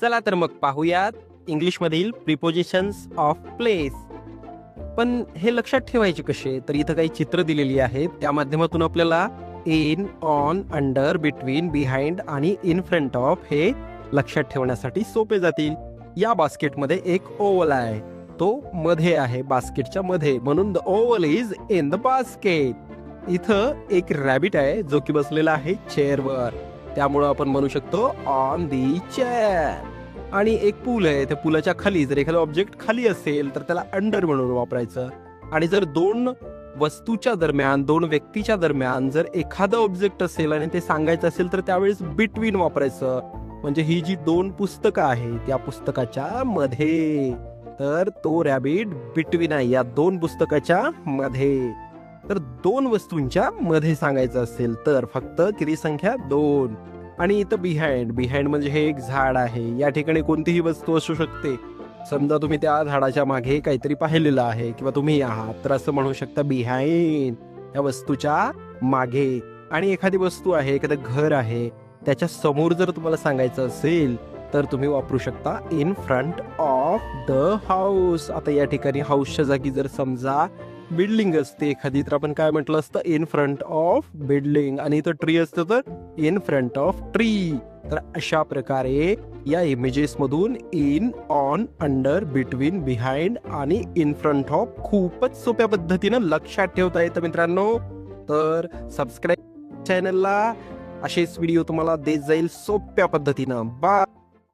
चला तर मग पाहूयात इंग्लिशमधील प्रिपोजिशन्स ऑफ प्लेस. पण हे लक्षात ठेवायचे कसे, तर इथं काही चित्र दिलेली आहेत, त्या माध्यमातून आपल्याला in, on, under, between, behind आणि इन फ्रंट ऑफ हे लक्षात ठेवण्यासाठी सोपे जातील. या बास्केटमध्ये एक ओव्हल आहे, तो मध्ये आहे बास्केटच्या मध्ये, म्हणून the oval is in the basket. इथं एक रॅबिट आहे जो की बसलेला आहे चेअरवर, त्यामुळं आपण म्हणू शकतो ऑन दी चेअर. आणि एक पूल आहे, त्या पुलाच्या खाली जर एखादं ऑब्जेक्ट खाली असेल तर त्याला अंडर म्हणून वापरायचं. आणि जर दोन वस्तूच्या दरम्यान, दोन व्यक्तीच्या दरम्यान जर एखादं ऑब्जेक्ट असेल आणि ते सांगायचं असेल तर त्यावेळेस बिटवीन वापरायचं. म्हणजे ही जी दोन पुस्तकं आहेत त्या पुस्तकाच्या मध्ये, तर तो रॅबिट बिटवीन आहे या दोन पुस्तकाच्या मध्ये. तर दोन वस्तूंच्या मध्ये सांगायचं असेल तर फक्त किती संख्या, दोन. आणि इथं बिहाइंड, बिहाइंड म्हणजे हे एक झाड आहे, या ठिकाणी कोणतीही वस्तू असू शकते. समजा तुम्ही त्या झाडाच्या मागे काहीतरी पाहिलेलं आहे किंवा तुम्ही आहात, तर असं म्हणू शकता बिहाइंड, या वस्तूच्या मागे. आणि एखादी वस्तू आहे, एखादं घर आहे, त्याच्या समोर जर तुम्हाला सांगायचं असेल तर तुम्ही वापरू शकता in front of the house. आता या ठिकाणी हाऊसच्या जागी जर समजा बिल्डिंग असते एखादी, तर आपण काय म्हटलं असतं, इन फ्रंट ऑफ बिल्डिंग. आणि इथं ट्री असतं तर इन फ्रंट ऑफ ट्री. तर अशा प्रकारे या इमेजेस मधून in, on, under, between, behind आणि इन फ्रंट ऑफ खूपच सोप्या पद्धतीनं लक्षात ठेवता येतं मित्रांनो. तर सबस्क्राईब चॅनलला, असेच व्हिडिओ तुम्हाला देत जाईल सोप्या पद्धतीनं. बाय.